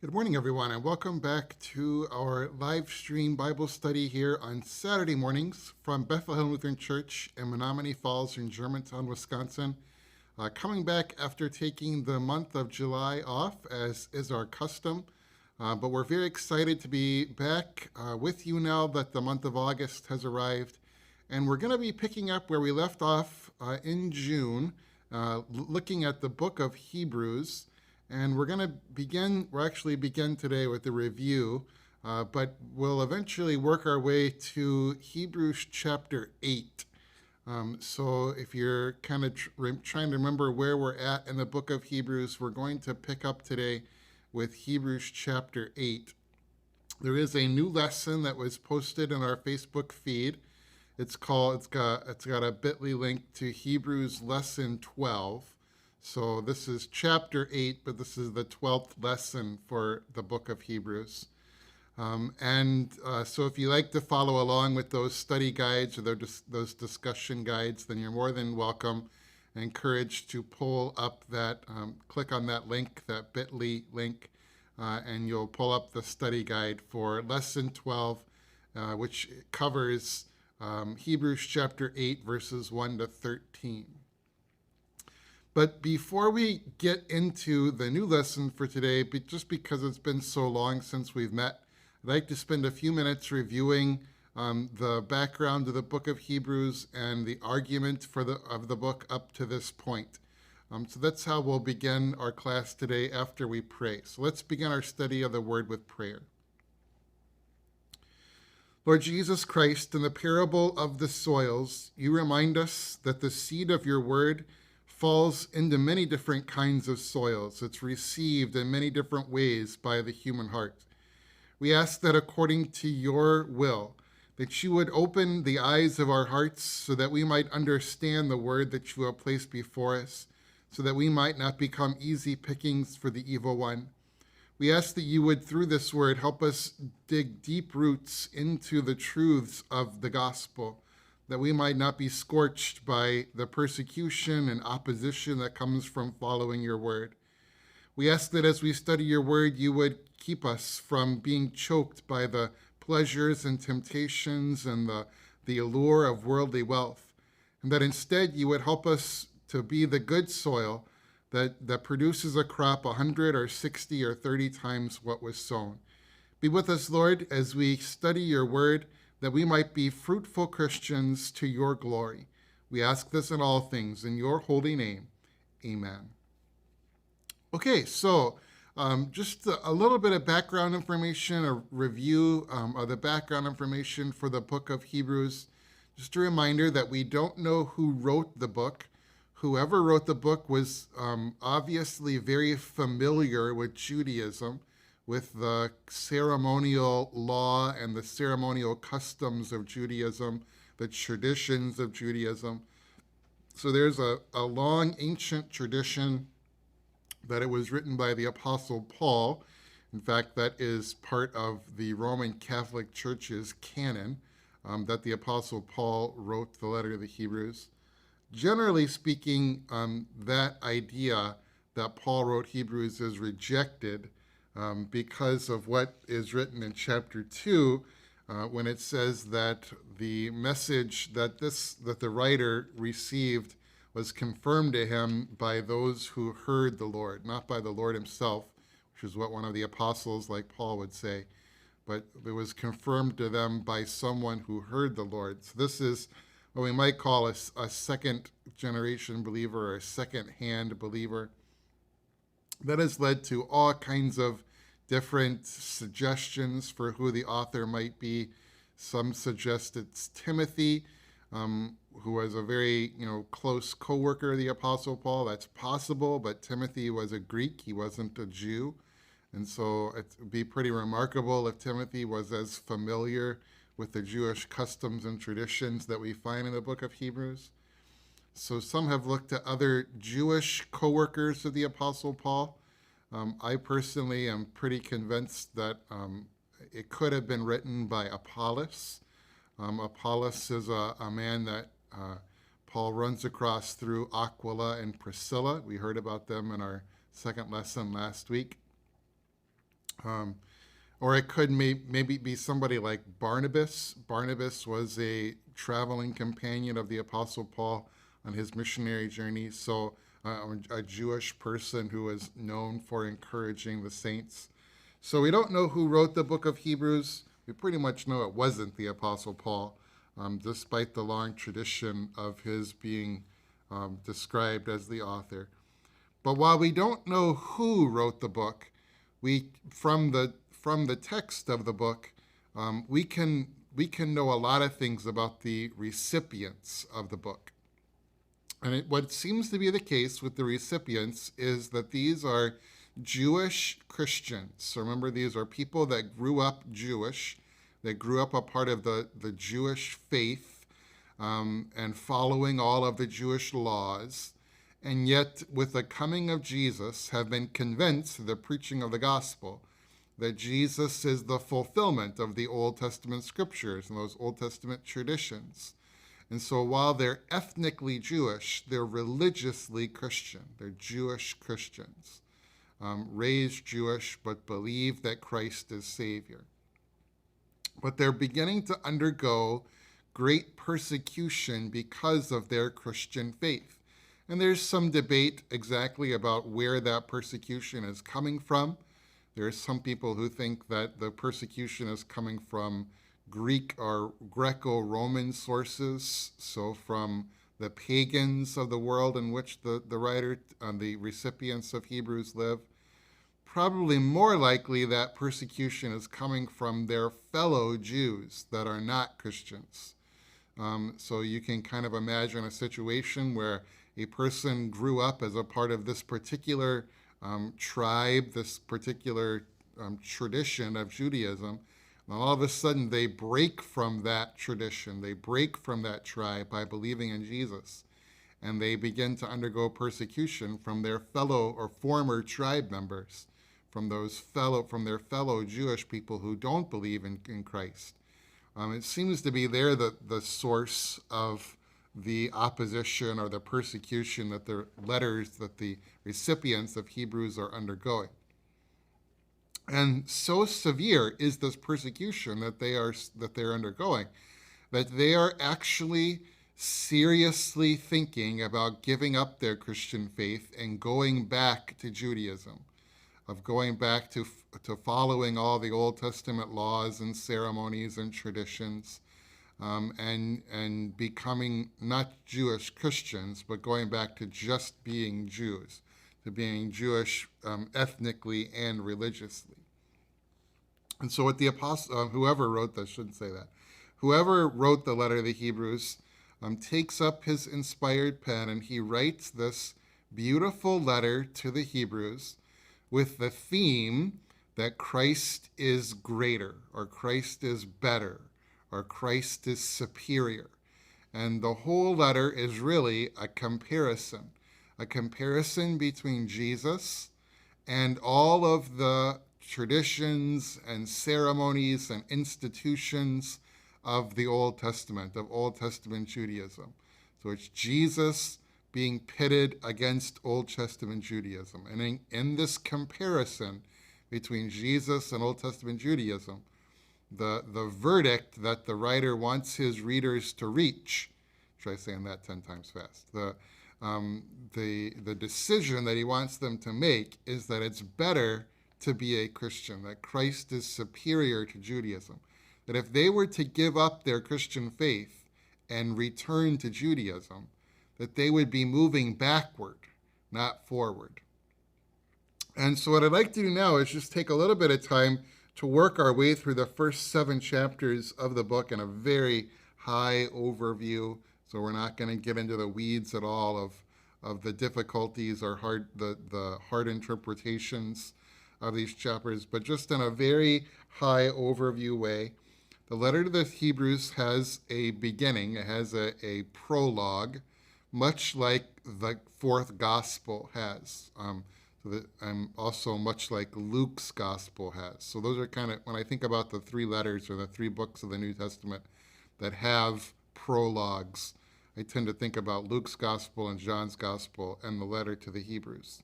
Good morning, everyone, and welcome back to our live stream Bible study here on Saturday mornings from Bethlehem Lutheran Church in Menominee Falls in Germantown, Wisconsin. Coming back after taking the month of July off, as is our custom. But we're very excited to be back with you now that the month of August has arrived. And we're going to be picking up where we left off in June, looking at the book of Hebrews. And we'll actually begin today with a review, but we'll eventually work our way to Hebrews chapter 8. So if you're kind of trying to remember where we're at in the book of Hebrews, we're going to pick up today with Hebrews chapter 8. There is a new lesson that was posted in our Facebook feed. It's got a bit.ly link to Hebrews lesson 12. So this is chapter 8, but this is the 12th lesson for the book of Hebrews. So if you like to follow along with those study guides or those discussion guides, then you're more than welcome and encouraged to pull up that, click on that link, that bit.ly link, and you'll pull up the study guide for lesson 12, which covers Hebrews chapter 8, verses 1 to 13. But before we get into the new lesson for today, just because it's been so long since we've met, I'd like to spend a few minutes reviewing the background of the book of Hebrews and the argument of the book up to this point. So that's how we'll begin our class today after we pray. So let's begin our study of the word with prayer. Lord Jesus Christ, in the parable of the soils, you remind us that the seed of your word falls into many different kinds of soils. It's received in many different ways by the human heart. We ask that according to your will, that you would open the eyes of our hearts so that we might understand the word that you have placed before us, so that we might not become easy pickings for the evil one. We ask that you would, through this word, help us dig deep roots into the truths of the gospel, that we might not be scorched by the persecution and opposition that comes from following your word. We ask that as we study your word, you would keep us from being choked by the pleasures and temptations and the allure of worldly wealth, and that instead you would help us to be the good soil that produces a crop 100 or 60 or 30 times what was sown. Be with us, Lord, as we study your word, that we might be fruitful Christians to your glory. We ask this in all things in your holy name. Amen. Okay, so just a little bit of background information, a review of the background information for the book of Hebrews. Just a reminder that we don't know who wrote the book. Whoever wrote the book was obviously very familiar with Judaism, with the ceremonial law and the ceremonial customs of Judaism, the traditions of Judaism. So there's a long ancient tradition that it was written by the Apostle Paul. In fact, that is part of the Roman Catholic Church's canon, that the Apostle Paul wrote the letter to the Hebrews. Generally speaking, that idea that Paul wrote Hebrews is rejected because of what is written in chapter 2, when it says that the message that the writer received was confirmed to him by those who heard the Lord, not by the Lord himself, which is what one of the apostles like Paul would say, but it was confirmed to them by someone who heard the Lord. So this is what we might call a second generation believer or a second-hand believer. That has led to all kinds of different suggestions for who the author might be. Some suggest it's Timothy, who was a very close co-worker of the Apostle Paul. That's possible, but Timothy was a Greek. He wasn't a Jew. And so it would be pretty remarkable if Timothy was as familiar with the Jewish customs and traditions that we find in the book of Hebrews. So some have looked at other Jewish co-workers of the Apostle Paul. I personally am pretty convinced that it could have been written by Apollos. Apollos is a man that Paul runs across through Aquila and Priscilla. We heard about them in our second lesson last week. Um, or it could maybe be somebody like Barnabas. Barnabas was a traveling companion of the Apostle Paul on his missionary journey. So a Jewish person who was known for encouraging the saints. So we don't know who wrote the book of Hebrews. We pretty much know it wasn't the Apostle Paul, despite the long tradition of his being described as the author. But while we don't know who wrote the book, we from the text of the book, we can know a lot of things about the recipients of the book. And what seems to be the case with the recipients is that these are Jewish Christians. So remember, these are people that grew up Jewish, that grew up a part of the Jewish faith, and following all of the Jewish laws, and yet with the coming of Jesus have been convinced through the preaching of the gospel that Jesus is the fulfillment of the Old Testament scriptures and those Old Testament traditions. And so while they're ethnically Jewish, they're religiously Christian. They're Jewish Christians, raised Jewish, but believe that Christ is Savior. But they're beginning to undergo great persecution because of their Christian faith. And there's some debate exactly about where that persecution is coming from. There are some people who think that the persecution is coming from Greek or Greco-Roman sources, so from the pagans of the world in which the writer, the recipients of Hebrews live. Probably more likely that persecution is coming from their fellow Jews that are not Christians. So you can kind of imagine a situation where a person grew up as a part of this particular tribe, this particular tradition of Judaism, and all of a sudden they break from that tradition, they break from that tribe by believing in Jesus, and they begin to undergo persecution from their fellow or former tribe members, from their fellow Jewish people who don't believe in Christ. It seems to be there the source of the opposition or the persecution that the recipients of Hebrews are undergoing. And so severe is this persecution that they're undergoing that they are actually seriously thinking about giving up their Christian faith and going back to Judaism, of going back to following all the Old Testament laws and ceremonies and traditions, and becoming not Jewish Christians, but going back to just being Jews, to being Jewish ethnically and religiously. And so what the apostle, whoever wrote the letter of the Hebrews, takes up his inspired pen and he writes this beautiful letter to the Hebrews with the theme that Christ is greater, or Christ is better, or Christ is superior. And the whole letter is really a comparison between Jesus and all of the traditions and ceremonies and institutions of the Old Testament, of Old Testament Judaism. So it's Jesus being pitted against Old Testament Judaism. And in this comparison between Jesus and Old Testament Judaism, the verdict that the writer wants his readers to reach, try saying that 10 times fast, the decision that he wants them to make is that it's better to be a Christian, that Christ is superior to Judaism, that if they were to give up their Christian faith and return to Judaism, that they would be moving backward, not forward. And so what I'd like to do now is just take a little bit of time to work our way through the first 7 chapters of the book in a very high overview. So we're not going to get into the weeds at all of the difficulties or the hard interpretations of these chapters, but just in a very high overview way. The letter to the Hebrews has a beginning. It has a prologue, much like the 4th gospel has. Also much like Luke's gospel has. So those are kind of, when I think about the 3 letters or the 3 books of the New Testament that have prologues, I tend to think about Luke's gospel and John's gospel and the letter to the Hebrews.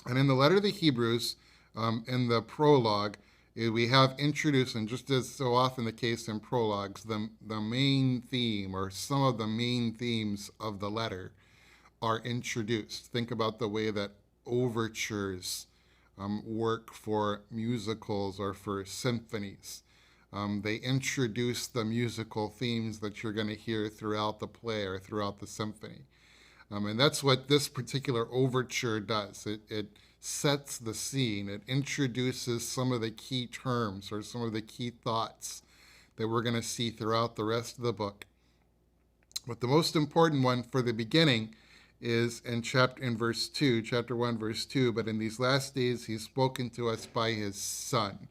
And in the letter to the Hebrews, in the prologue, we have introduced, and just as so often the case in prologues, the main theme or some of the main themes of the letter are introduced. Think about the way that overtures work for musicals or for symphonies. They introduce the musical themes that you're going to hear throughout the play or throughout the symphony. And that's what this particular overture does. It sets the scene. It introduces some of the key terms or some of the key thoughts that we're going to see throughout the rest of the book. But the most important one for the beginning is in verse 2, chapter 1, verse 2. But in these last days, he's spoken to us by his Son.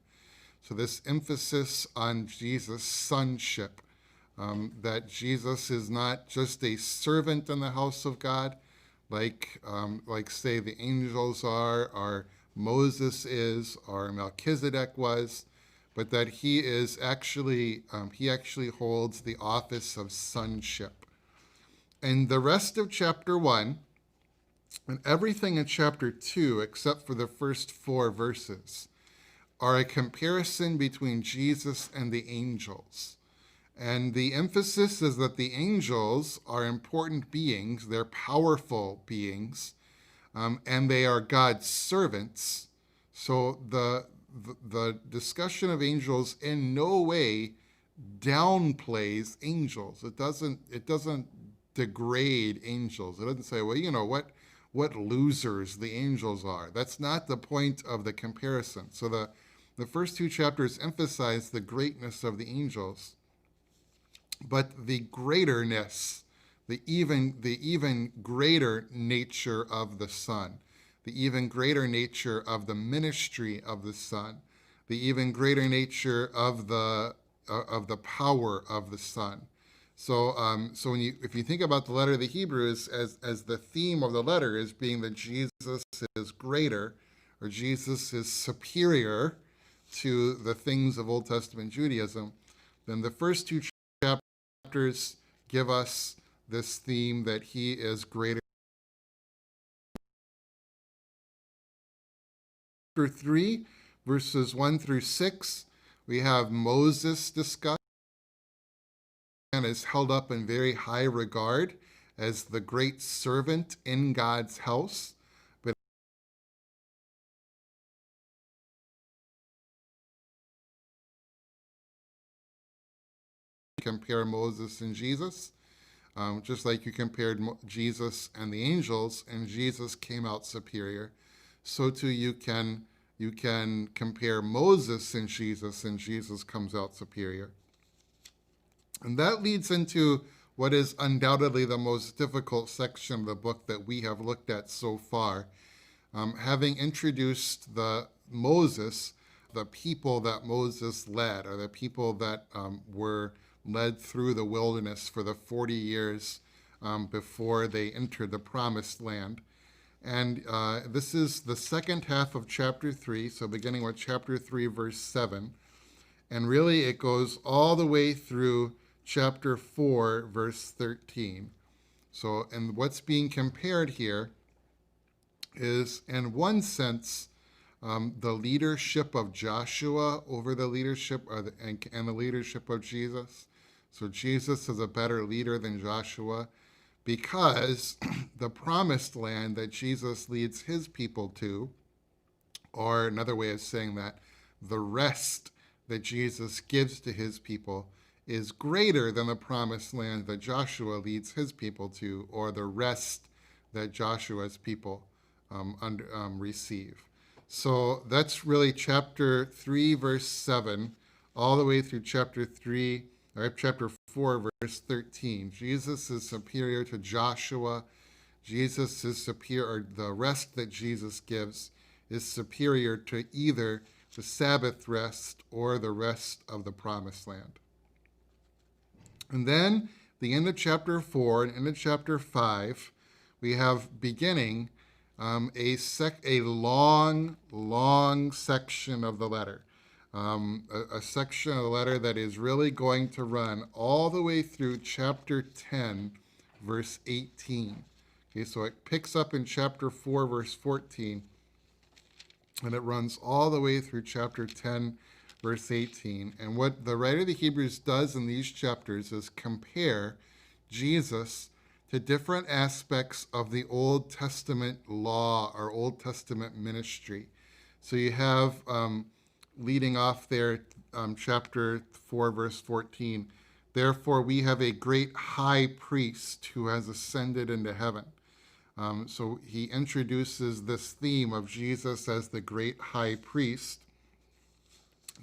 So this emphasis on Jesus' sonship, that Jesus is not just a servant in the house of God, like say the angels are, or Moses is, or Melchizedek was, but that he actually holds the office of sonship. And the rest of chapter 1 and everything in chapter 2, except for the first 4 verses, are a comparison between Jesus and the angels. And the emphasis is that the angels are important beings, they're powerful beings, and they are God's servants. So the discussion of angels in no way downplays angels. It doesn't degrade angels. It doesn't say, well, you know what losers the angels are. That's not the point of the comparison. So the first 2 chapters emphasize the greatness of the angels, but the greaterness, the even greater nature of the Son, the even greater nature of the ministry of the Son, the even greater nature of the power of the Son. So if you think about the letter of the Hebrews as the theme of the letter is being that Jesus is greater, or Jesus is superior to the things of Old Testament Judaism, then the first 2 chapters give us this theme that he is greater. Chapter 3, verses 1 through 6, we have Moses discussed and is held up in very high regard as the great servant in God's house. But compare Moses and Jesus, just like you compared Jesus and the angels, and Jesus came out superior. So too you can compare Moses and Jesus comes out superior. And that leads into what is undoubtedly the most difficult section of the book that we have looked at so far. Having introduced the people that Moses led, or the people that were led through the wilderness for the 40 years before they entered the promised land. And this is the second half of chapter 3, so beginning with chapter 3, verse 7. And really it goes all the way through chapter 4, verse 13. So, and what's being compared here is, in one sense, the leadership of Joshua over the leadership and the leadership of Jesus. So Jesus is a better leader than Joshua because the promised land that Jesus leads his people to, or another way of saying that, the rest that Jesus gives to his people is greater than the promised land that Joshua leads his people to, or the rest that Joshua's people receive. So that's really chapter 3, verse 7, all the way through chapter 4, verse 13. Jesus is superior to Joshua. Jesus is superior, the rest that Jesus gives is superior to either the Sabbath rest or the rest of the promised land. And then the end of chapter 4 and end of chapter 5, we have beginning a long section of the letter. A section of the letter that is really going to run all the way through chapter 10, verse 18. Okay, so it picks up in chapter 4, verse 14, And it runs all the way through chapter 10, verse 18. And what the writer of the Hebrews does in these chapters is compare Jesus to different aspects of the Old Testament law or Old Testament ministry. So you have, leading off there, chapter 4, verse 14, therefore we have a great high priest who has ascended into heaven. So he introduces this theme of Jesus as the great high priest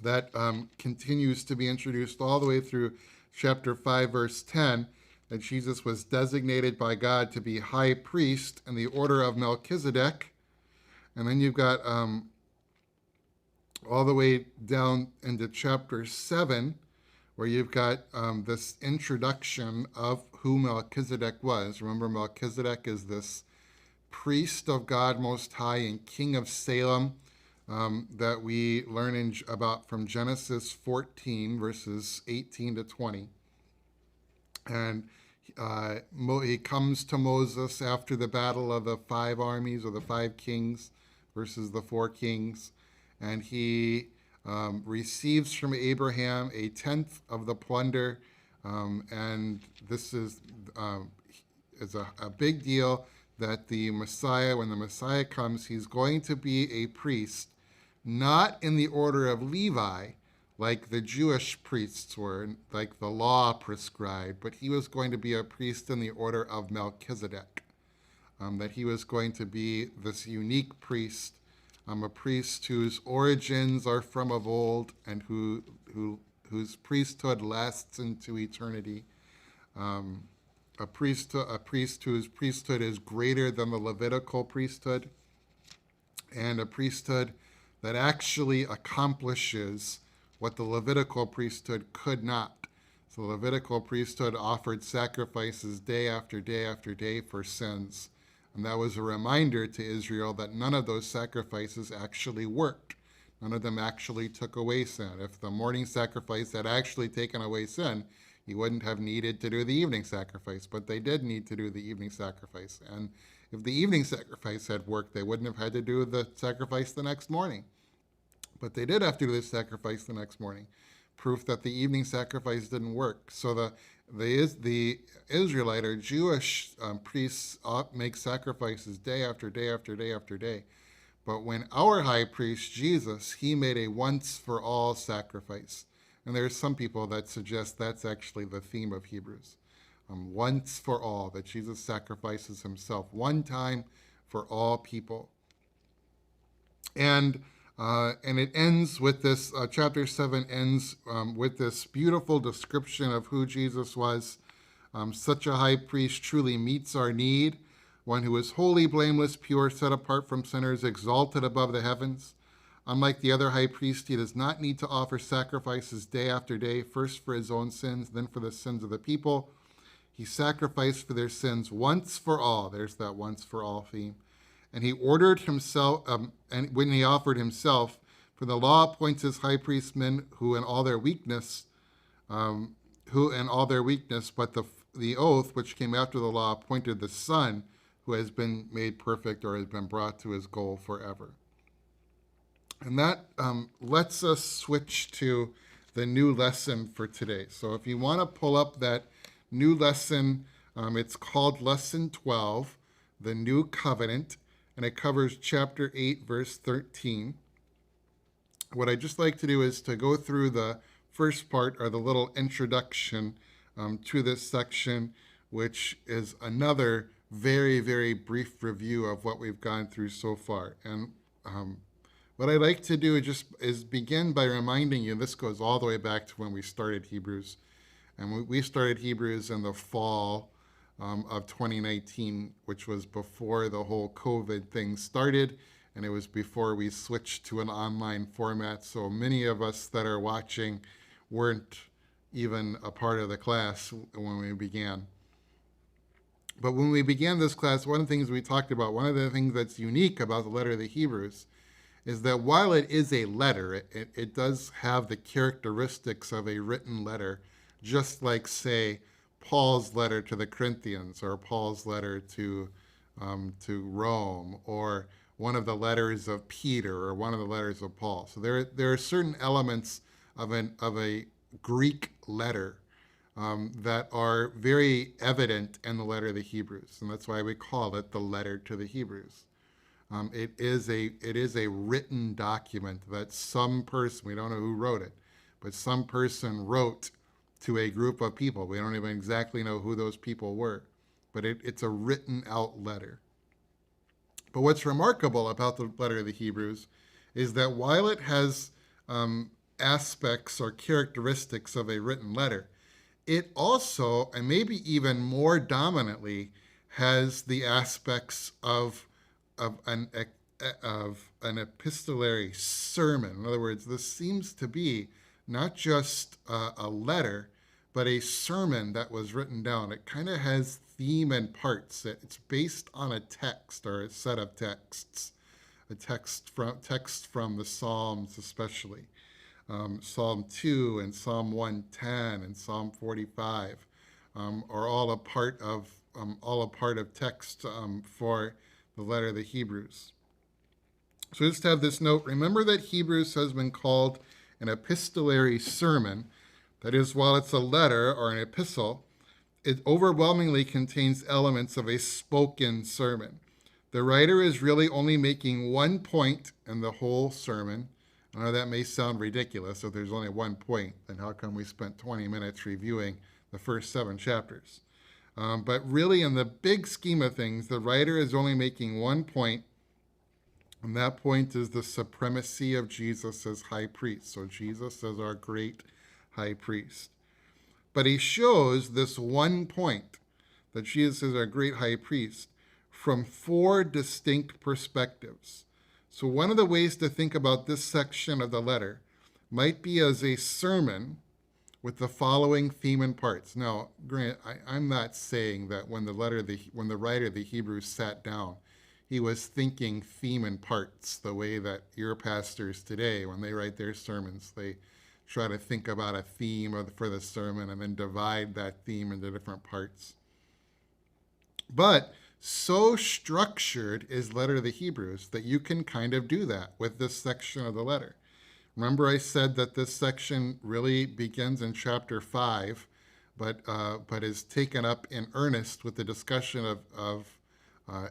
that continues to be introduced all the way through chapter 5, verse 10, that Jesus was designated by God to be high priest in the order of Melchizedek. And then you've got all the way down into chapter 7, where you've got this introduction of who Melchizedek was. Remember, Melchizedek is this priest of God Most High and king of Salem that we learn about from Genesis 14, verses 18 to 20. And he comes to Moses after the battle of the 5 armies or the 5 kings versus the 4 kings. And he receives from Abraham a tenth of the plunder. And this is a big deal that the Messiah, when the Messiah comes, he's going to be a priest, not in the order of Levi, like the Jewish priests were, like the law prescribed, but he was going to be a priest in the order of Melchizedek, that he was going to be this unique priest, a priest whose origins are from of old and whose priesthood lasts into eternity, a priest whose priesthood is greater than the Levitical priesthood, and a priesthood that actually accomplishes what the Levitical priesthood could not. So the Levitical priesthood offered sacrifices day after day after day for sins. And that was a reminder to Israel that none of those sacrifices actually worked. None of them actually took away sin. If the morning sacrifice had actually taken away sin, you wouldn't have needed to do the evening sacrifice, but they did need to do the evening sacrifice. And if the evening sacrifice had worked, they wouldn't have had to do the sacrifice the next morning. But they did have to do the sacrifice the next morning. Proof that the evening sacrifice didn't work. So the Israelite or Jewish priests make sacrifices day after day after day after day. But when our high priest, Jesus, he made a once-for-all sacrifice. And there's some people that suggest that's actually the theme of Hebrews. Once for all, that Jesus sacrifices himself one time for all people. And it ends with this, chapter 7 ends with this beautiful description of who Jesus was. Such a high priest truly meets our need, one who is holy, blameless, pure, set apart from sinners, exalted above the heavens. Unlike the other high priest, he does not need to offer sacrifices day after day, first for his own sins, then for the sins of the people. He sacrificed for their sins once for all. There's that once for all theme. And he ordered himself, and when he offered himself, for the law appoints his high priest men who in all their weakness, but the oath which came after the law appointed the Son who has been made perfect or has been brought to his goal forever. And that lets us switch to the new lesson for today. So if you want to pull up that new lesson, it's called Lesson 12, the New Covenant, and it covers chapter 8, verse 13. What I'd just like to do is to go through the first part, or the little introduction to this section, which is another very, very brief review of what we've gone through so far. And what I'd like to do is begin by reminding you, this goes all the way back to when we started Hebrews. And we started Hebrews in the fall of 2019, which was before the whole COVID thing started, and it was before we switched to an online format. So many of us that are watching weren't even a part of the class when we began. But when we began this class, one of the things we talked about, one of the things that's unique about the letter of the Hebrews, is that while it is a letter, it does have the characteristics of a written letter, just like, say, Paul's letter to the Corinthians, or Paul's letter to Rome, or one of the letters of Peter or one of the letters of Paul. So there are certain elements of a Greek letter that are very evident in the letter of the Hebrews, and that's why we call it the letter to the Hebrews. It is a written document that some person, we don't know who wrote it, but some person wrote to a group of people. We don't even exactly know who those people were, but it's a written out letter. But what's remarkable about the letter of the Hebrews is that while it has aspects or characteristics of a written letter, it also, and maybe even more dominantly, has the aspects of an epistolary sermon. In other words, this seems to be not just a letter, but a sermon that was written down. It kind of has theme and parts. It's based on a text or a set of texts, a text from the Psalms especially. Psalm 2 and Psalm 110 and Psalm 45 are all a part of text for the letter of the Hebrews. So just have this note. Remember that Hebrews has been called an epistolary sermon. That is, while it's a letter or an epistle, it overwhelmingly contains elements of a spoken sermon. The writer is really only making one point in the whole sermon. I know that may sound ridiculous. If there's only one point, then how come we spent 20 minutes reviewing the first 7 chapters? But really, in the big scheme of things, the writer is only making one point, and that point is the supremacy of Jesus as high priest. So Jesus as our great high priest. But he shows this one point, that Jesus is our great high priest, from 4 distinct perspectives. So one of the ways to think about this section of the letter might be as a sermon with the following theme and parts. Now, Grant, I'm not saying that when the writer of the Hebrews sat down, he was thinking theme and parts the way that your pastors today, when they write their sermons, they try to think about a theme for the sermon and then divide that theme into different parts. But so structured is letter to the Hebrews that you can kind of do that with this section of the letter. Remember I said that this section really begins in chapter 5, but is taken up in earnest with the discussion of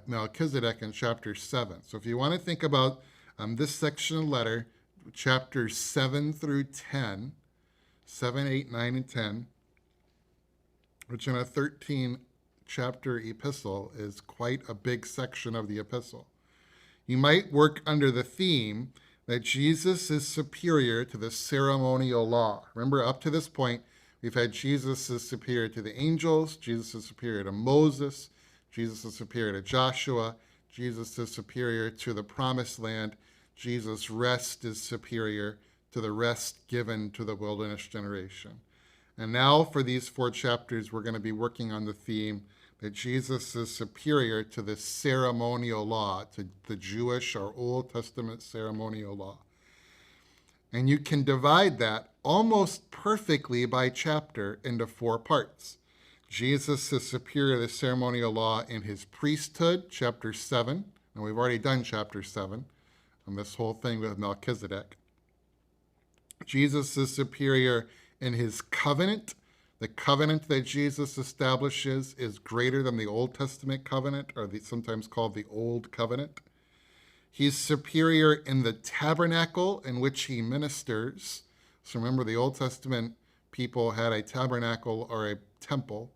Melchizedek in chapter 7. So if you want to think about this section of the letter, chapters 7 through 10, 7, 8, 9, and 10, which in a 13-chapter epistle is quite a big section of the epistle. You might work under the theme that Jesus is superior to the ceremonial law. Remember, up to this point, we've had Jesus is superior to the angels, Jesus is superior to Moses, Jesus is superior to Joshua, Jesus is superior to the promised land, Jesus' rest is superior to the rest given to the wilderness generation. And now for these 4 chapters, we're going to be working on the theme that Jesus is superior to the ceremonial law, to the Jewish or Old Testament ceremonial law. And you can divide that almost perfectly by chapter into 4 parts. Jesus is superior to the ceremonial law in his priesthood, chapter 7, and we've already done chapter 7. And this whole thing with Melchizedek. Jesus is superior in his covenant. The covenant that Jesus establishes is greater than the Old Testament covenant, or sometimes called the Old Covenant. He's superior in the tabernacle in which he ministers. So remember, the Old Testament people had a tabernacle or a temple.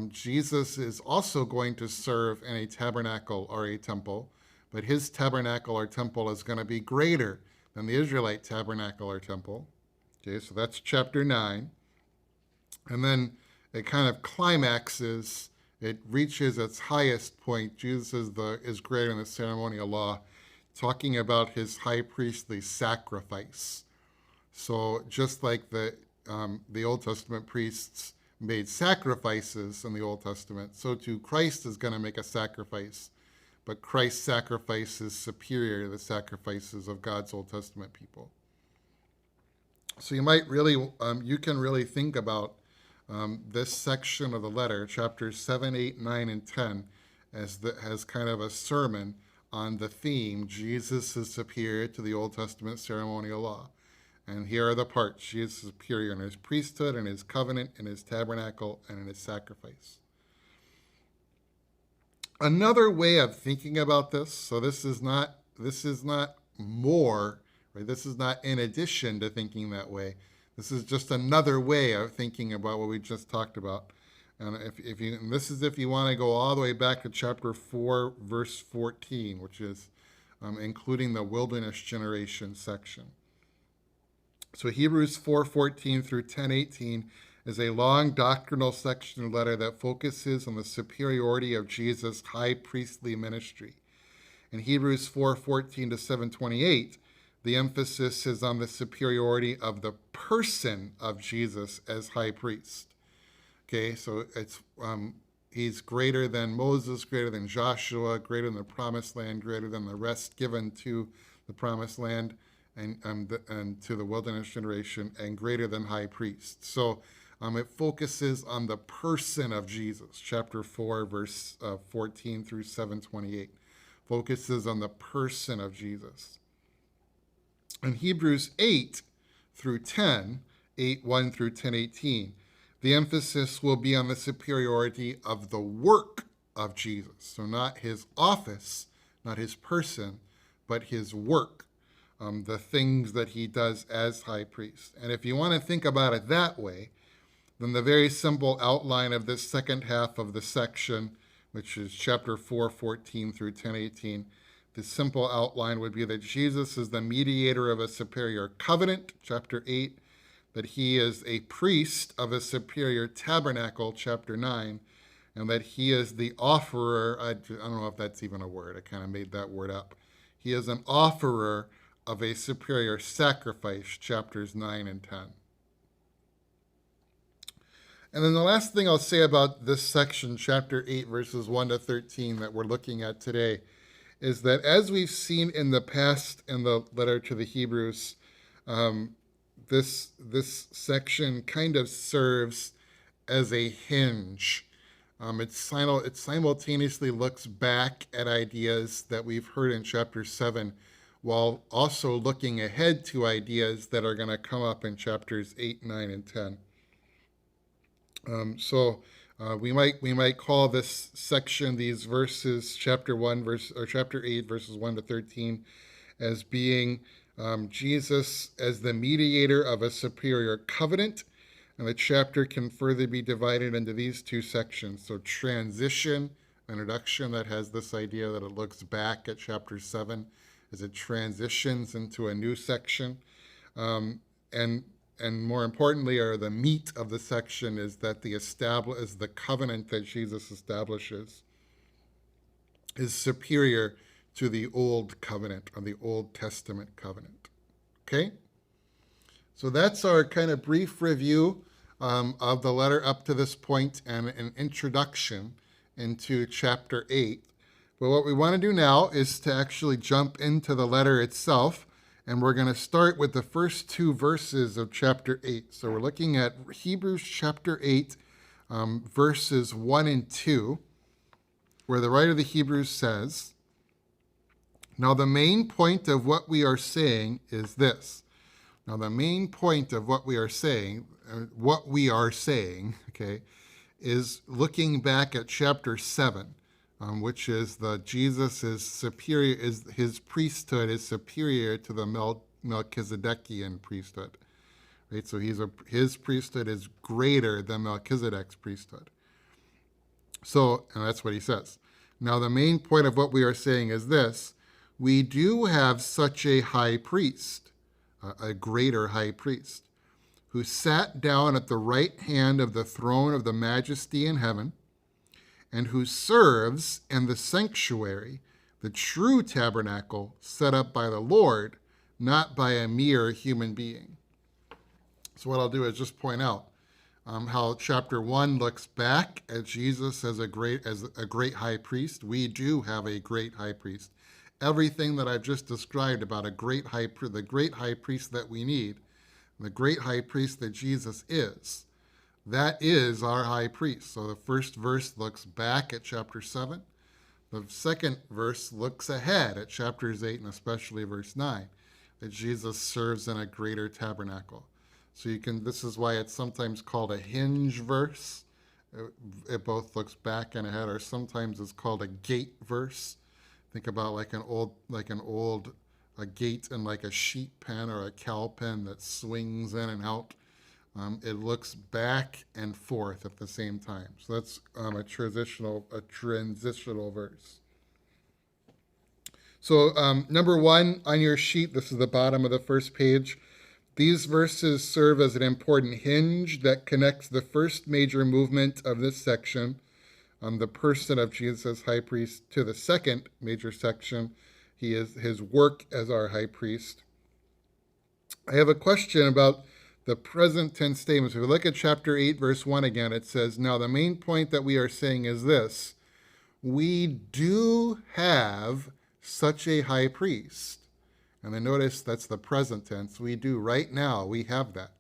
Jesus is also going to serve in a tabernacle or a temple, but his tabernacle or temple is going to be greater than the Israelite tabernacle or temple. Okay, so that's chapter 9. And then it kind of climaxes, it reaches its highest point. Jesus is greater than the ceremonial law, talking about his high priestly sacrifice. So just like the Old Testament priests made sacrifices in the Old Testament, so too Christ is going to make a sacrifice. But Christ's sacrifice is superior to the sacrifices of God's Old Testament people. So you can really think about this section of the letter, chapters 7, 8, 9, and 10, as kind of a sermon on the theme, Jesus is superior to the Old Testament ceremonial law. And here are the parts. Jesus is superior in his priesthood, in his covenant, in his tabernacle, and in his sacrifice. Another way of thinking about this, so this is not more, right? This is not in addition to thinking that way. This is just another way of thinking about what we just talked about. And this is if you want to go all the way back to chapter 4, verse 14, which is including the wilderness generation section. So Hebrews 4:14 through 10:18 is a long doctrinal section of letter that focuses on the superiority of Jesus' high priestly ministry. In Hebrews 4:14 to 7:28, the emphasis is on the superiority of the person of Jesus as high priest. Okay, so it's he's greater than Moses, greater than Joshua, greater than the promised land, greater than the rest given to the promised land and to the wilderness generation, and greater than high priest. So it focuses on the person of Jesus. Chapter 4, verse 14 through 7:28 focuses on the person of Jesus. In Hebrews 8 through 10, 8:1 through 10:18, the emphasis will be on the superiority of the work of Jesus. So not his office, not his person, but his work, the things that he does as high priest. And if you want to think about it that way, then the very simple outline of this second half of the section, which is chapter 4:14 through 10:18, the simple outline would be that Jesus is the mediator of a superior covenant, chapter 8, that he is a priest of a superior tabernacle, chapter 9, and that he is the offerer. I don't know if that's even a word. I kind of made that word up. He is an offerer of a superior sacrifice, chapters 9 and 10. And then the last thing I'll say about this section, chapter 8, verses 1 to 13, that we're looking at today, is that as we've seen in the past in the letter to the Hebrews, this section kind of serves as a hinge. It simultaneously looks back at ideas that we've heard in chapter 7, while also looking ahead to ideas that are going to come up in chapters 8, 9, and 10. We might call this section, these verses, chapter 8, verses 1 to 13, as being Jesus as the mediator of a superior covenant. And the chapter can further be divided into these two sections. So transition, introduction, that has this idea that it looks back at chapter 7 as it transitions into a new section. And more importantly, or the meat of the section, is that the covenant that Jesus establishes is superior to the old covenant, or the Old Testament covenant. Okay? So that's our kind of brief review of the letter up to this point, and an introduction into chapter 8. But what we want to do now is to actually jump into the letter itself, and we're going to start with the first two verses of chapter 8. So we're looking at Hebrews chapter 8, verses 1 and 2, where the writer of the Hebrews says, "Now the main point of what we are saying is this." Now the main point of what we are saying, okay, is looking back at chapter 7, which is Jesus is superior, his priesthood is superior to the Melchizedekian priesthood, right? So his priesthood is greater than Melchizedek's priesthood. So, and that's what he says. Now the main point of what we are saying is this: we do have such a high priest, a greater high priest, who sat down at the right hand of the throne of the majesty in heaven, and who serves in the sanctuary, the true tabernacle set up by the Lord, not by a mere human being. So what I'll do is just point out how chapter 1 looks back at Jesus as a great high priest. We do have a great high priest. Everything that I've just described about the great high priest that we need, the great high priest that Jesus is, that is our high priest. So the first verse looks back at chapter 7. The second verse looks ahead at chapters 8 and especially verse 9, that Jesus serves in a greater tabernacle. So this is why it's sometimes called a hinge verse. It both looks back and ahead, or sometimes it's called a gate verse. Think about a gate in like a sheep pen or a cow pen that swings in and out. It looks back and forth at the same time. So that's a transitional verse. So number 1 on your sheet, this is the bottom of the first page. These verses serve as an important hinge that connects the first major movement of this section, the person of Jesus as high priest, to the second major section. He is his work as our high priest. I have a question about the present tense statements. If we look at chapter 8, verse 1 again, it says, now the main point that we are saying is this: we do have such a high priest. And then notice that's the present tense. We do. Right now, we have that.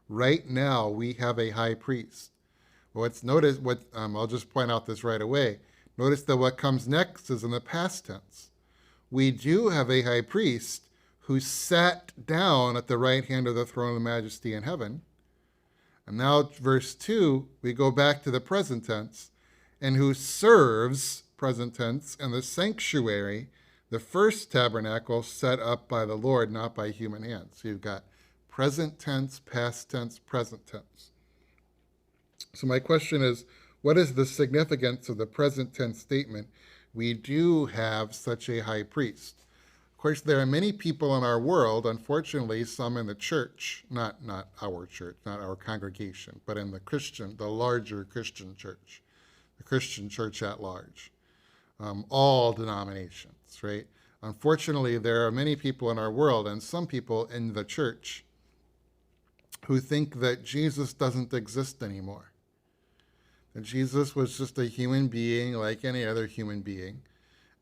Right now, we have a high priest. I'll just point out this right away. Notice that what comes next is in the past tense. We do have a high priest who sat down at the right hand of the throne of the majesty in heaven. And now, verse 2, we go back to the present tense, and who serves, present tense, in the sanctuary, the first tabernacle set up by the Lord, not by human hands. So you've got present tense, past tense, present tense. So my question is, what is the significance of the present tense statement? We do have such a high priest. Of course, there are many people in our world, unfortunately, some in the church, not our church, not our congregation, but in the larger Christian church, the Christian church at large, all denominations, right? Unfortunately, there are many people in our world and some people in the church who think that Jesus doesn't exist anymore. That Jesus was just a human being like any other human being,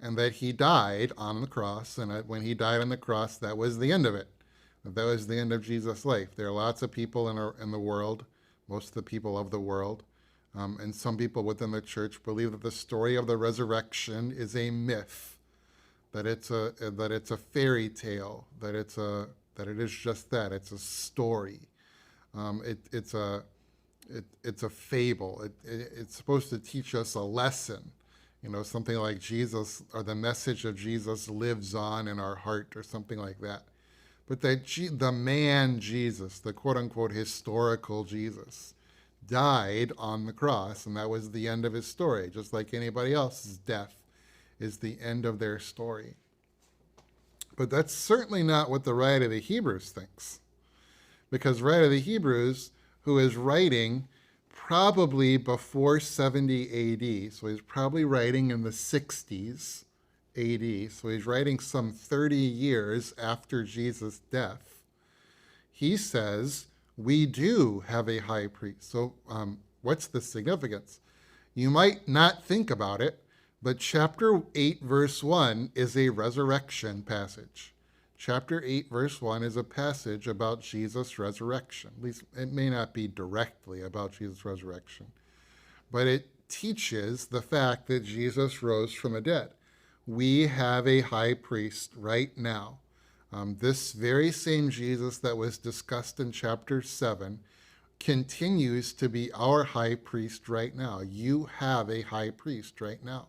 and that he died on the cross, and that when he died on the cross, that was the end of it. That was the end of Jesus' life. There are lots of people in the world, most of the people of the world, and some people within the church believe that the story of the resurrection is a myth, that it's a fairy tale, that it is just that. It's a story. It's a fable. It's supposed to teach us a lesson. Something like Jesus, or the message of Jesus lives on in our heart, or something like that. But that the man Jesus, the quote-unquote historical Jesus, died on the cross, and that was the end of his story, just like anybody else's death is the end of their story. But that's certainly not what the writer of the Hebrews thinks. Because the writer of the Hebrews, who is writing probably before 70 AD, so he's probably writing in the 60s AD, so he's writing some 30 years after Jesus' death, he says, we do have a high priest. So what's the significance? You might not think about it, but chapter 8, verse 1 is a resurrection passage. Chapter 8, verse 1 is a passage about Jesus' resurrection. At least it may not be directly about Jesus' resurrection, but it teaches the fact that Jesus rose from the dead. We have a high priest right now. This very same Jesus that was discussed in chapter 7 continues to be our high priest right now. You have a high priest right now.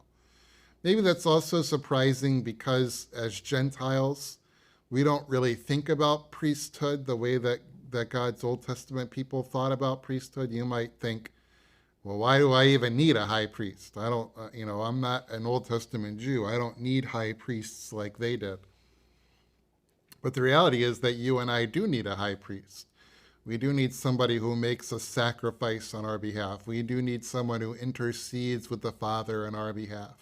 Maybe that's also surprising because as Gentiles, we don't really think about priesthood the way that God's Old Testament people thought about priesthood. You might think, well, why do I even need a high priest? I don't, I'm not an Old Testament Jew. I don't need high priests like they did. But the reality is that you and I do need a high priest. We do need somebody who makes a sacrifice on our behalf. We do need someone who intercedes with the Father on our behalf.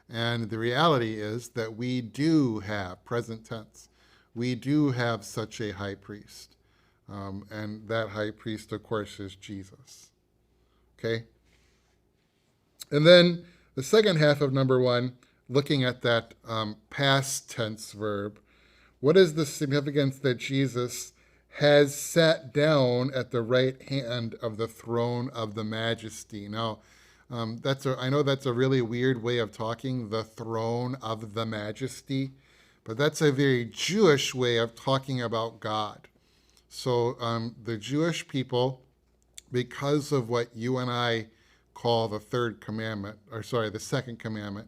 And the reality is that we do have, present tense, we do have such a high priest. And that high priest, of course, is Jesus. Okay? And then the second half of number 1, looking at that past tense verb, what is the significance that Jesus has sat down at the right hand of the throne of the majesty? Now, I know that's a really weird way of talking, the throne of the majesty, but that's a very Jewish way of talking about God. So the Jewish people, because of what you and I call the third commandment, or sorry, the second commandment,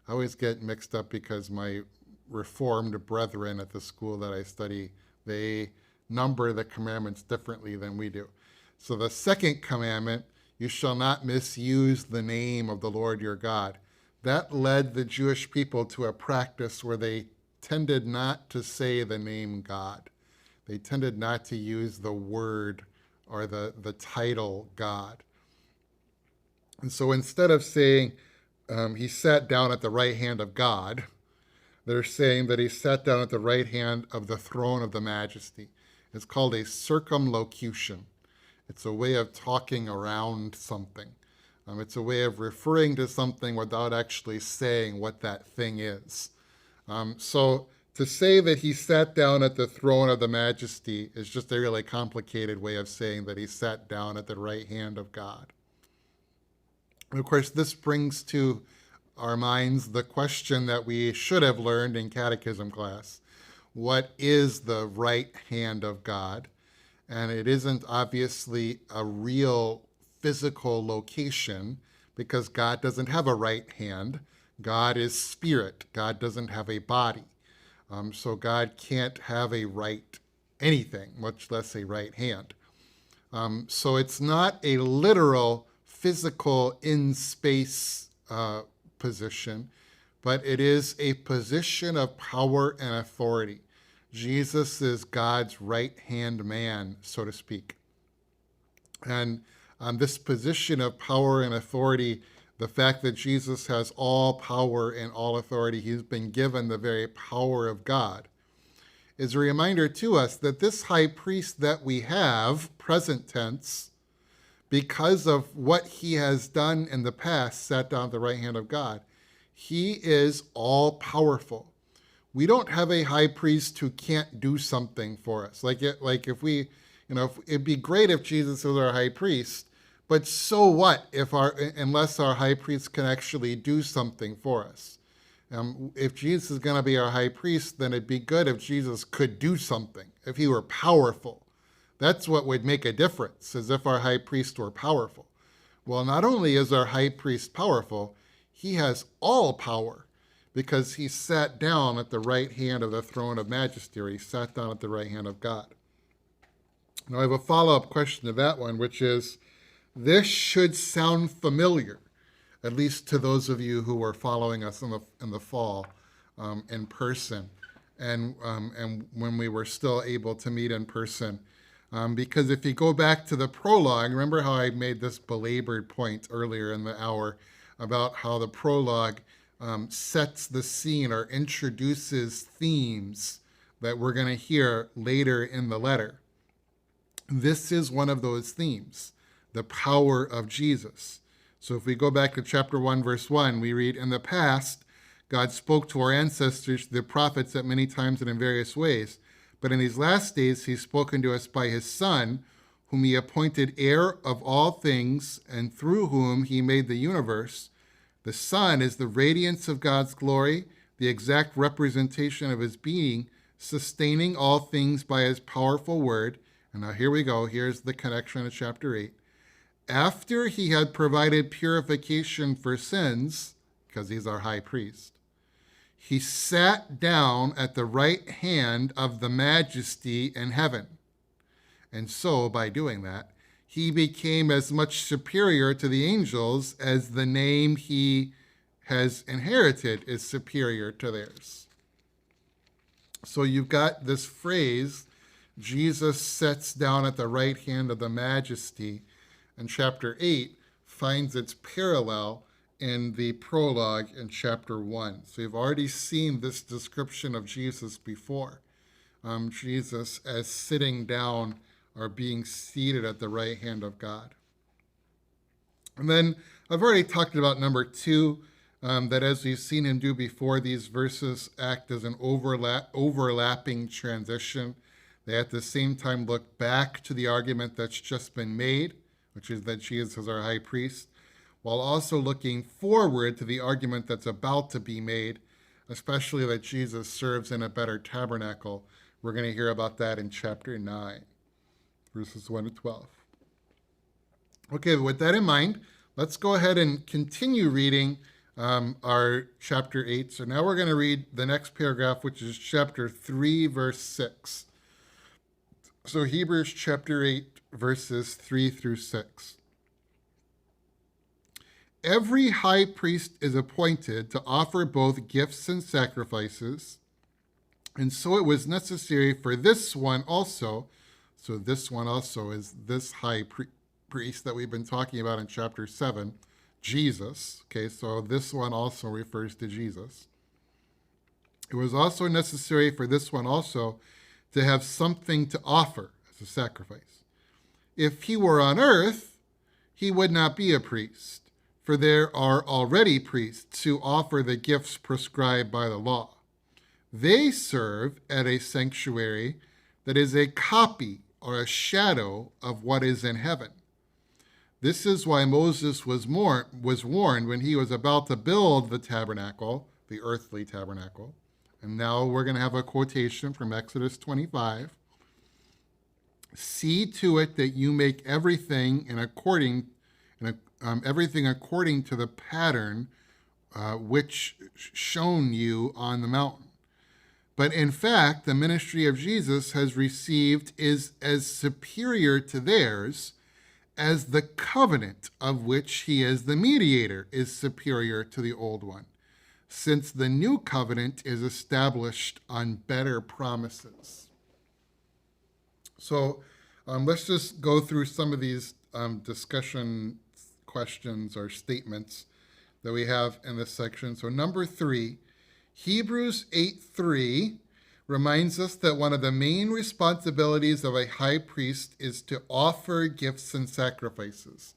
I always get mixed up because my Reformed brethren at the school that I study, they number the commandments differently than we do. So the second commandment, you shall not misuse the name of the Lord your God. That led the Jewish people to a practice where they tended not to say the name God. They tended not to use the word or the title God. And so instead of saying he sat down at the right hand of God, they're saying that he sat down at the right hand of the throne of the majesty. It's called a circumlocution. It's a way of talking around something. It's a way of referring to something without actually saying what that thing is. So to say that he sat down at the throne of the majesty is just a really complicated way of saying that he sat down at the right hand of God. And of course, this brings to our minds the question that we should have learned in catechism class. What is the right hand of God? And it isn't obviously a real physical location because God doesn't have a right hand. God is spirit. God doesn't have a body. So God can't have a right anything, much less a right hand. So it's not a literal physical in space position, but it is a position of power and authority. Jesus is God's right-hand man, so to speak. And this position of power and authority, the fact that Jesus has all power and all authority, he's been given the very power of God, is a reminder to us that this high priest that we have, present tense, because of what he has done in the past, sat down at the right hand of God, he is all powerful. We don't have a high priest who can't do something for us. Like if we, it'd be great if Jesus was our high priest, but so what unless our high priest can actually do something for us? If Jesus is going to be our high priest, then it'd be good if Jesus could do something, if he were powerful. That's what would make a difference, as if our high priest were powerful. Well, not only is our high priest powerful, he has all power because he sat down at the right hand of the throne of majesty, or he sat down at the right hand of God. Now I have a follow-up question to that one, which is, this should sound familiar, at least to those of you who were following us in the fall in person, and when we were still able to meet in person. Because if you go back to the prologue, remember how I made this belabored point earlier in the hour about how the prologue sets the scene or introduces themes that we're going to hear later in the letter. This is one of those themes, the power of Jesus. So if we go back to chapter 1, verse 1, we read, "In the past, God spoke to our ancestors, the prophets, at many times and in various ways. But in these last days, he's spoken to us by his Son, whom he appointed heir of all things, and through whom he made the universe. The Son is the radiance of God's glory, the exact representation of his being, sustaining all things by his powerful word." And now here we go. Here's the connection to chapter 8. "After he had provided purification for sins," because he's our high priest, "he sat down at the right hand of the majesty in heaven. And so, by doing that, he became as much superior to the angels as the name he has inherited is superior to theirs." So you've got this phrase, Jesus sits down at the right hand of the majesty, and chapter 8 finds its parallel in the prologue in chapter 1. So you've already seen this description of Jesus before. Jesus as sitting down or being seated at the right hand of God. And then I've already talked about number 2, that as we've seen him do before, these verses act as an overlapping transition. They at the same time look back to the argument that's just been made, which is that Jesus is our high priest, while also looking forward to the argument that's about to be made, especially that Jesus serves in a better tabernacle. We're going to hear about that in chapter 9, verses 1 to 12. Okay, with that in mind, let's go ahead and continue reading our chapter 8. So now we're going to read the next paragraph, which is chapter 3, verse 6. So Hebrews chapter 8, verses 3 through 6. Every high priest is appointed to offer both gifts and sacrifices, and so it was necessary for this one also. So this one also is this high priest that we've been talking about in chapter 7, Jesus. Okay, so this one also refers to Jesus. It was also necessary for this one also to have something to offer as a sacrifice. If he were on earth, he would not be a priest, for there are already priests who offer the gifts prescribed by the law. They serve at a sanctuary that is a copy or a shadow of what is in heaven. This is why Moses was warned when he was about to build the tabernacle, the earthly tabernacle. And now we're going to have a quotation from Exodus 25. See to it that you make everything according to the pattern which shown you on the mountain. But in fact, the ministry of Jesus is as superior to theirs as the covenant of which he is the mediator is superior to the old one, since the new covenant is established on better promises. So let's just go through some of these discussion questions or statements that we have in this section. So number 3, Hebrews 8:3 reminds us that one of the main responsibilities of a high priest is to offer gifts and sacrifices.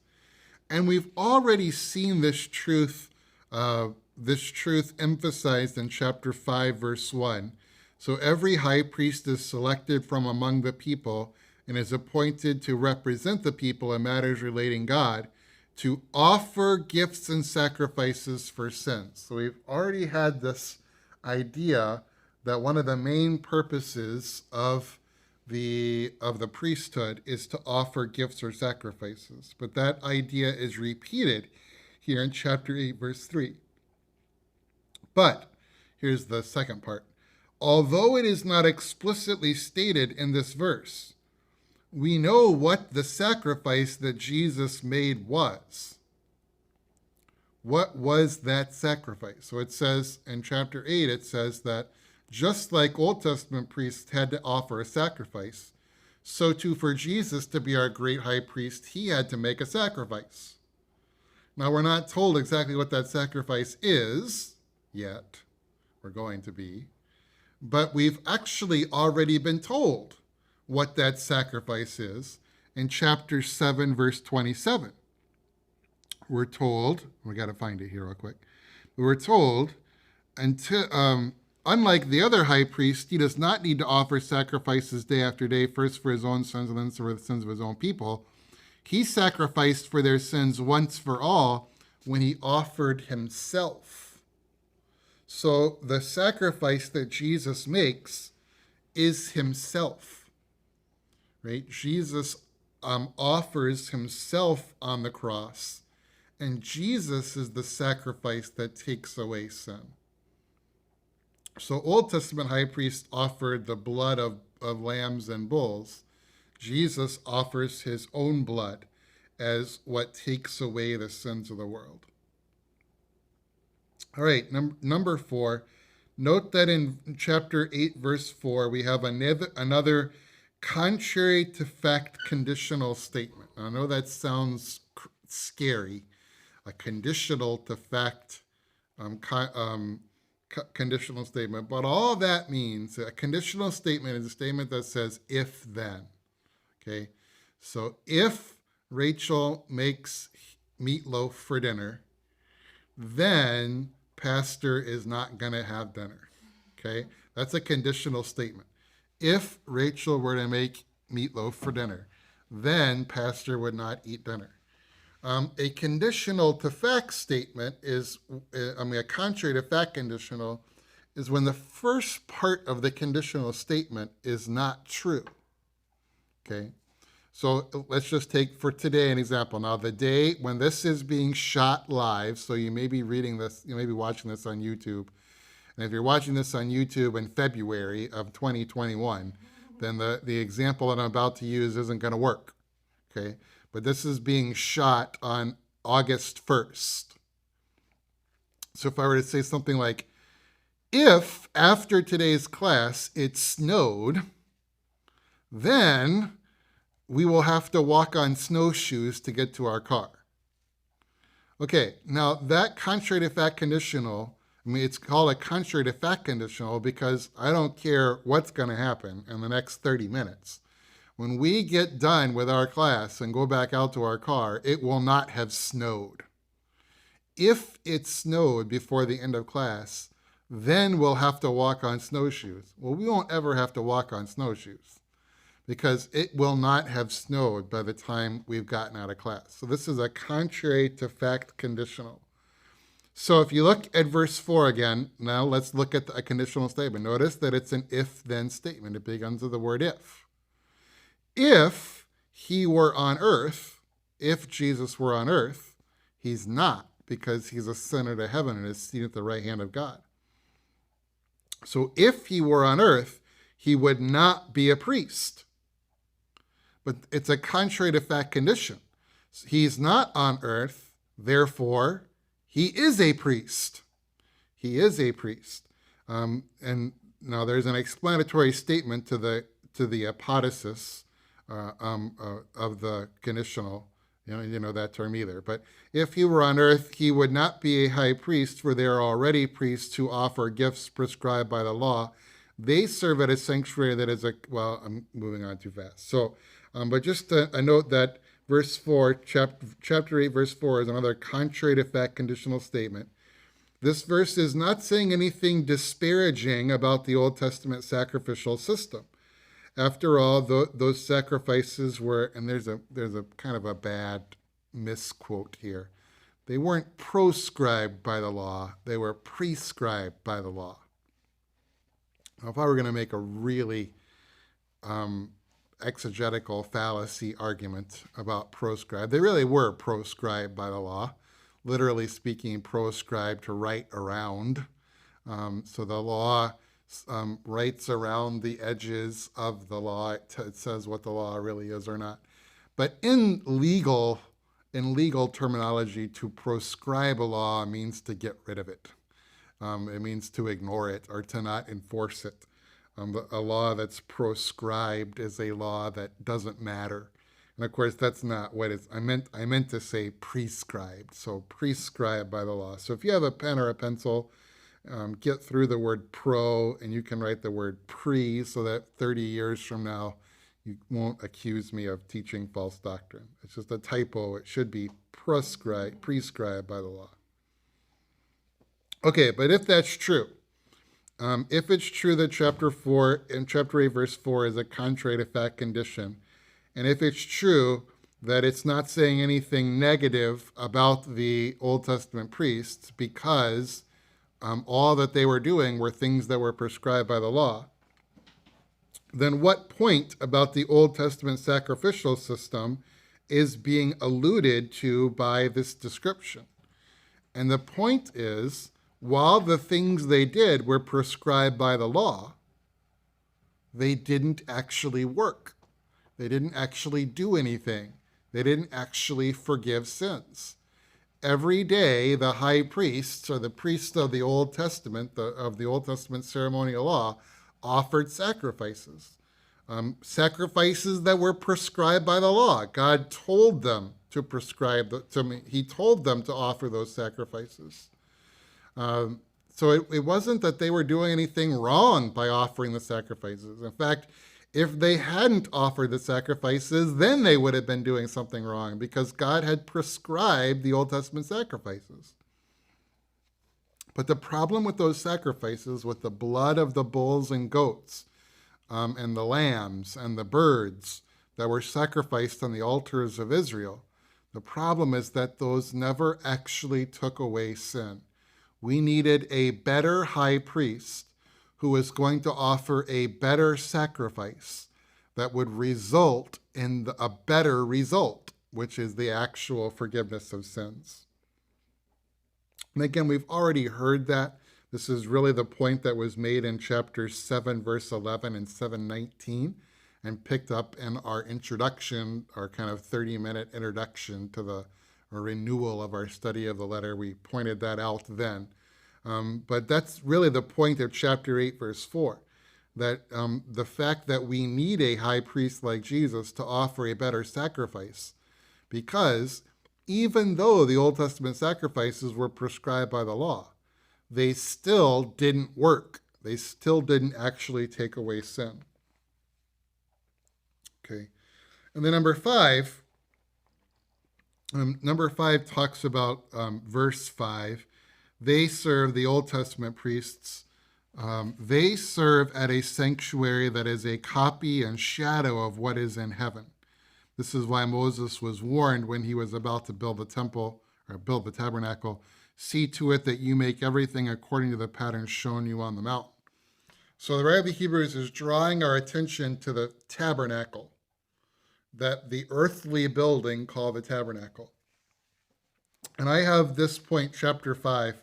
And we've already seen this truth emphasized in chapter 5, verse 1. So every high priest is selected from among the people and is appointed to represent the people in matters relating God, to offer gifts and sacrifices for sins. So we've already had this idea that one of the main purposes of the priesthood is to offer gifts or sacrifices. But that idea is repeated here in chapter 8, verse 3. But here's the second part. Although it is not explicitly stated in this verse, we know what the sacrifice that Jesus made was. What was that sacrifice? So it says in chapter 8, it says that just like Old Testament priests had to offer a sacrifice, so too for Jesus to be our great high priest, he had to make a sacrifice. Now, we're not told exactly what that sacrifice is yet. We're going to be. But we've actually already been told what that sacrifice is in chapter 7, verse 27. We're told, we got to find it here real quick. We're told, unlike the other high priest, he does not need to offer sacrifices day after day, first for his own sins and then for the sins of his own people. He sacrificed for their sins once for all when he offered himself. So the sacrifice that Jesus makes is himself, right? Jesus offers himself on the cross, and Jesus is the sacrifice that takes away sin. So Old Testament high priests offered the blood of lambs and bulls. Jesus offers his own blood as what takes away the sins of the world. All right, number 4. Note that in chapter 8, verse 4, we have another contrary to fact conditional statement. Now, I know that sounds scary, a conditional to fact conditional statement, but all that means, a conditional statement is a statement that says if then. Okay, so if Rachel makes meatloaf for dinner, then Pastor is not going to have dinner. Okay, that's a conditional statement. If Rachel were to make meatloaf for dinner, then Pastor would not eat dinner. A conditional to fact statement is, a contrary to fact conditional is when the first part of the conditional statement is not true. Okay? So let's just take for today an example. Now, the day when this is being shot live, so you may be reading this, you may be watching this on YouTube. And if you're watching this on YouTube in February of 2021, then the example that I'm about to use isn't going to work. Okay? But this is being shot on August 1st. So if I were to say something like, if after today's class it snowed, then we will have to walk on snowshoes to get to our car. Okay, now that contrary to fact conditional, it's called a contrary to fact conditional because I don't care what's going to happen in the next 30 minutes. When we get done with our class and go back out to our car, it will not have snowed. If it snowed before the end of class, then we'll have to walk on snowshoes. Well, we won't ever have to walk on snowshoes because it will not have snowed by the time we've gotten out of class. So this is a contrary to fact conditional. So if you look at verse 4 again, now let's look at a conditional statement. Notice that it's an if-then statement. It begins with the word if. If he were on earth, if Jesus were on earth, he's not, because he's ascended to heaven and is seated at the right hand of God. So if he were on earth, he would not be a priest. But it's a contrary to fact condition. He's not on earth, therefore he is a priest. He is a priest. And now there's an explanatory statement to the apodosis of the conditional. You know that term either. But if he were on earth, he would not be a high priest, for there are already priests who offer gifts prescribed by the law. They serve at a sanctuary that is I'm moving on too fast. So, but just a note that verse 4, chapter 8, verse 4 is another contrary to fact conditional statement. This verse is not saying anything disparaging about the Old Testament sacrificial system. After all, those sacrifices were, and there's a kind of a bad misquote here. They weren't proscribed by the law, they were prescribed by the law. Now, if I were going to make a really exegetical fallacy argument about proscribed, they really were proscribed by the law, literally speaking, proscribed to right around. So the law writes around the edges of the law. It says what the law really is or not. But in legal terminology, to proscribe a law means to get rid of it. It means to ignore it or to not enforce it. A law that's proscribed is a law that doesn't matter. And of course, that's not what it's. I meant to say prescribed. So prescribed by the law. So if you have a pen or a pencil, get through the word pro, and you can write the word pre, so that 30 years from now, you won't accuse me of teaching false doctrine. It's just a typo. It should be prescribed by the law. Okay, but if that's true, if it's true that chapter 8, verse 4 is a contrary to fact condition, and if it's true that it's not saying anything negative about the Old Testament priests because all that they were doing were things that were prescribed by the law, then what point about the Old Testament sacrificial system is being alluded to by this description? And the point is, while the things they did were prescribed by the law, they didn't actually work. They didn't actually do anything. They didn't actually forgive sins. Every day, the high priests, or the priests of the Old Testament, of the Old Testament ceremonial law, offered sacrifices. Sacrifices that were prescribed by the law. God told them to He told them to offer those sacrifices. So it wasn't that they were doing anything wrong by offering the sacrifices. In fact, if they hadn't offered the sacrifices, then they would have been doing something wrong, because God had prescribed the Old Testament sacrifices. But the problem with those sacrifices, with the blood of the bulls and goats, and the lambs and the birds that were sacrificed on the altars of Israel, The problem is that those never actually took away sin. We needed a better high priest who was going to offer a better sacrifice that would result in a better result, which is the actual forgiveness of sins. And again, we've already heard that. This is really the point that was made in chapter 7, verse 11 and 7:19, and picked up in our introduction, our kind of 30-minute introduction to the renewal of our study of the letter. We pointed that out then. But that's really the point of chapter 8, verse 4, that the fact that we need a high priest like Jesus to offer a better sacrifice, because even though the Old Testament sacrifices were prescribed by the law, they still didn't work. They still didn't actually take away sin. Okay. And then number 5 talks about verse 5. They serve, the Old Testament priests, they serve at a sanctuary that is a copy and shadow of what is in heaven. This is why Moses was warned when he was about to build the temple, or build the tabernacle, see to it that you make everything according to the pattern shown you on the mountain. So the writer of the Hebrews is drawing our attention to the tabernacle, that the earthly building called the tabernacle. And I have this point, chapter 5,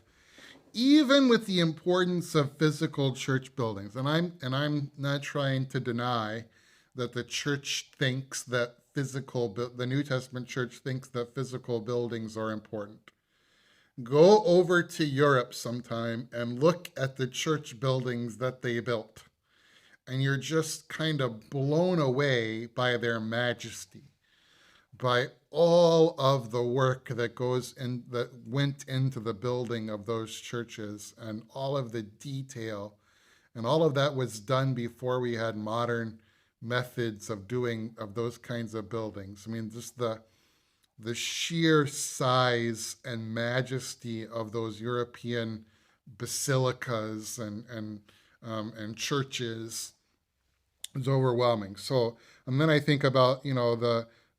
even with the importance of physical church buildings, and I'm not trying to deny that the church thinks that the New Testament church thinks that physical buildings are important. Go over to Europe sometime and look at the church buildings that they built, and you're just kind of blown away by their majesty, by all of the work that went into the building of those churches, and all of the detail, and all of that was done before we had modern methods of doing of those kinds of buildings. I mean, just the sheer size and majesty of those European basilicas and churches is overwhelming. So, and then I think about,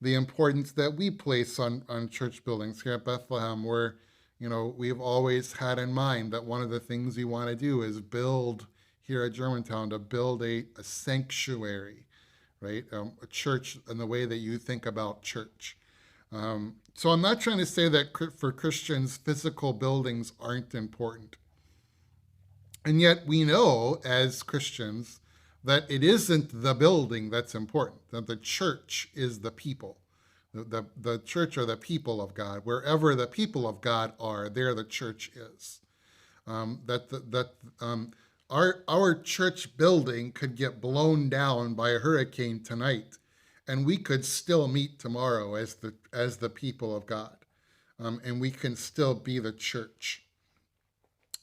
the importance that we place on church buildings here at Bethlehem, where, we've always had in mind that one of the things we want to do is build here at Germantown, to build a sanctuary, right? A church in the way that you think about church. So I'm not trying to say that for Christians, physical buildings aren't important. And yet we know as Christians that it isn't the building that's important, that the church is the people. The church are the people of God. Wherever the people of God are, there the church is. Our church building could get blown down by a hurricane tonight, and we could still meet tomorrow as the people of God, and we can still be the church.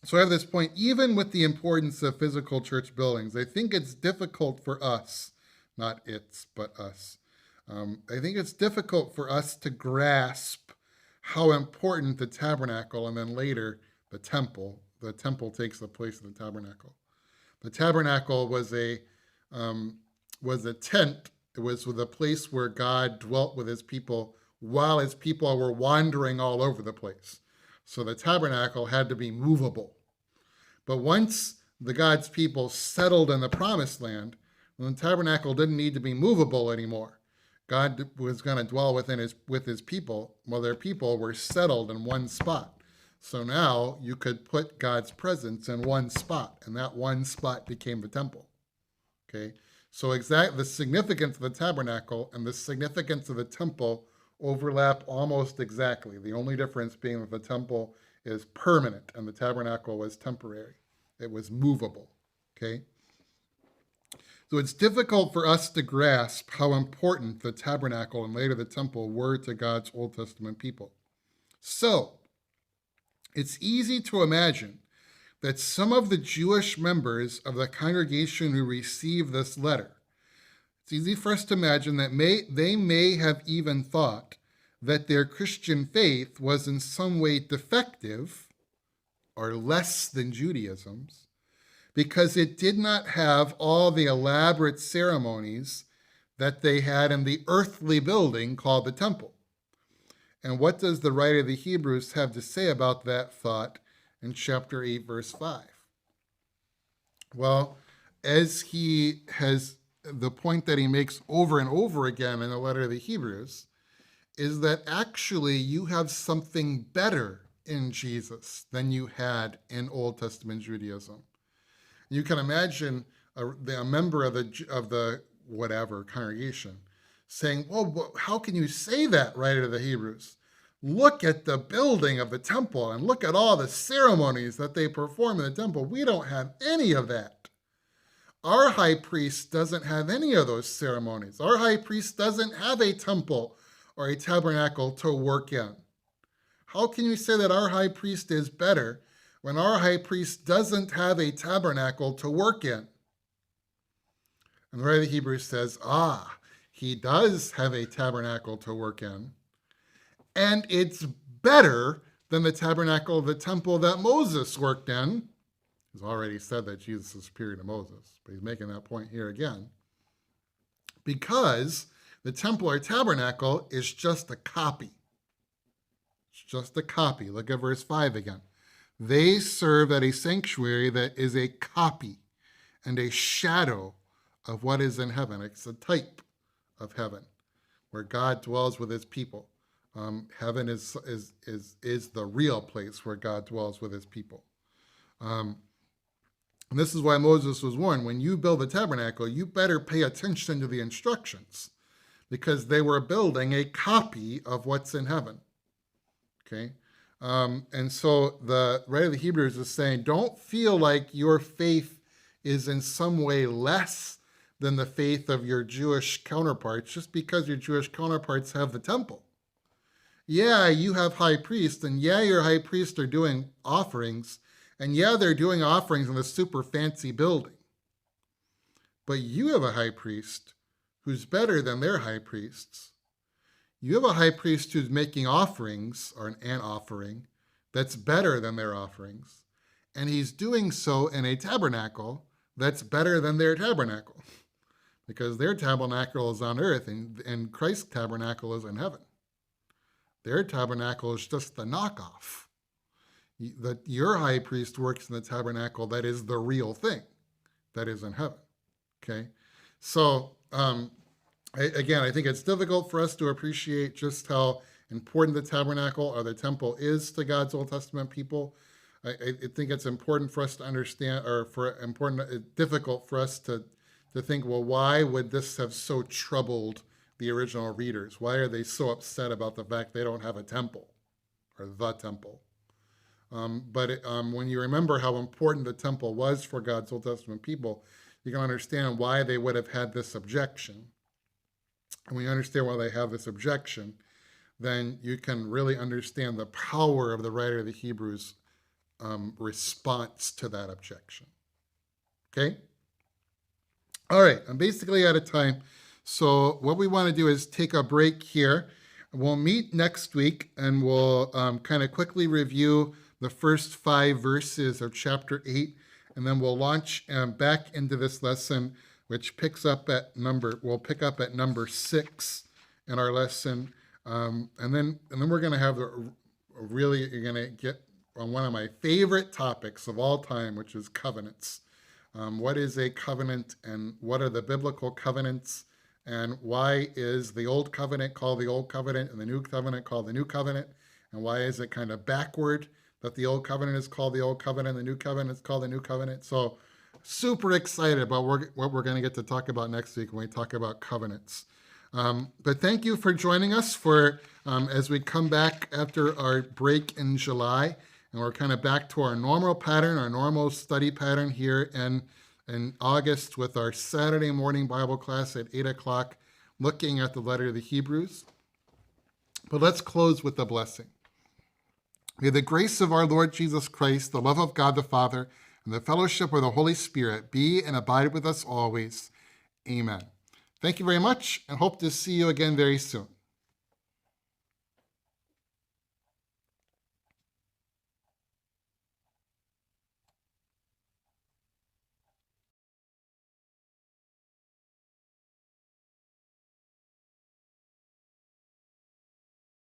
So I have this point, even with the importance of physical church buildings, I think it's difficult for us, not it's, but us. I think it's difficult for us to grasp how important the tabernacle, and then later the temple takes the place of the tabernacle. The tabernacle was a tent. It was the place where God dwelt with his people while his people were wandering all over the place. So the tabernacle had to be movable. But once God's people settled in the promised land, the tabernacle didn't need to be movable anymore. God was going to dwell with his people. Well, their people were settled in one spot. So now you could put God's presence in one spot, and that one spot became the temple. Okay? So the significance of the tabernacle and the significance of the temple overlap almost exactly. The only difference being that the temple is permanent and the tabernacle was temporary. It was movable. Okay? So it's difficult for us to grasp how important the tabernacle and later the temple were to God's Old Testament people. So it's easy to imagine that some of the Jewish members of the congregation who received this letter, it's easy for us to imagine that they may have even thought that their Christian faith was in some way defective or less than Judaism's, because it did not have all the elaborate ceremonies that they had in the earthly building called the temple. And what does the writer of the Hebrews have to say about that thought in chapter 8, verse 5? Well, as he has, the point that he makes over and over again in the letter of the Hebrews is that actually you have something better in Jesus than you had in Old Testament Judaism. You can imagine a member of the whatever congregation saying, well, how can you say that, writer of the Hebrews? Look at the building of the temple and look at all the ceremonies that they perform in the temple. We don't have any of that. Our high priest doesn't have any of those ceremonies. Our high priest doesn't have a temple or a tabernacle to work in. How can you say that our high priest is better when our high priest doesn't have a tabernacle to work in? And the writer of the Hebrews says, he does have a tabernacle to work in, and it's better than the tabernacle of the temple that Moses worked in. He's already said that Jesus is superior to Moses, but he's making that point here again. Because the temple or tabernacle is just a copy. It's just a copy. Look at verse 5 again. They serve at a sanctuary that is a copy and a shadow of what is in heaven. It's a type of heaven where God dwells with his people. Heaven is the real place where God dwells with his people. And this is why Moses was warned, when you build a tabernacle, you better pay attention to the instructions, because they were building a copy of what's in heaven. Okay? And so the writer of the Hebrews is saying, don't feel like your faith is in some way less than the faith of your Jewish counterparts just because your Jewish counterparts have the temple. Yeah, you have high priests, and yeah, your high priests are doing offerings, and yeah, they're doing offerings in a super fancy building. But you have a high priest who's better than their high priests. You have a high priest who's making offerings, or an offering, that's better than their offerings. And he's doing so in a tabernacle that's better than their tabernacle. Because their tabernacle is on earth, and Christ's tabernacle is in heaven. Their tabernacle is just the knockoff. Your high priest works in the tabernacle that is the real thing, that is in heaven. Okay? So, I think it's difficult for us to appreciate just how important the tabernacle or the temple is to God's Old Testament people. I think it's important for us to understand, difficult for us to think, well, why would this have so troubled the original readers? Why are they so upset about the fact they don't have a temple or the temple? But when you remember how important the temple was for God's Old Testament people, you can understand why they would have had this objection. And when you understand why they have this objection, then you can really understand the power of the writer of the Hebrews' response to that objection. Okay? All right, I'm basically out of time. So what we want to do is take a break here. We'll meet next week, and we'll kind of quickly review the first 5 verses of chapter 8, and then we'll launch back into this lesson, which we'll pick up at number 6 in our lesson, and then we're going to have you're going to get on one of my favorite topics of all time, which is covenants. What is a covenant, and what are the biblical covenants, and why is the Old Covenant called the Old Covenant and the New Covenant called the New Covenant, and why is it kind of backward that the Old Covenant is called the Old Covenant and the New Covenant is called the New Covenant? So super excited about what we're going to get to talk about next week when we talk about covenants. But thank you for joining us as we come back after our break in July. And we're kind of back to our normal pattern, our normal study pattern here in August with our Saturday morning Bible class at 8 o'clock, looking at the letter of the Hebrews. But let's close with a blessing. May the grace of our Lord Jesus Christ, the love of God the Father, and the fellowship of the Holy Spirit be and abide with us always. Amen. Thank you very much, and hope to see you again very soon.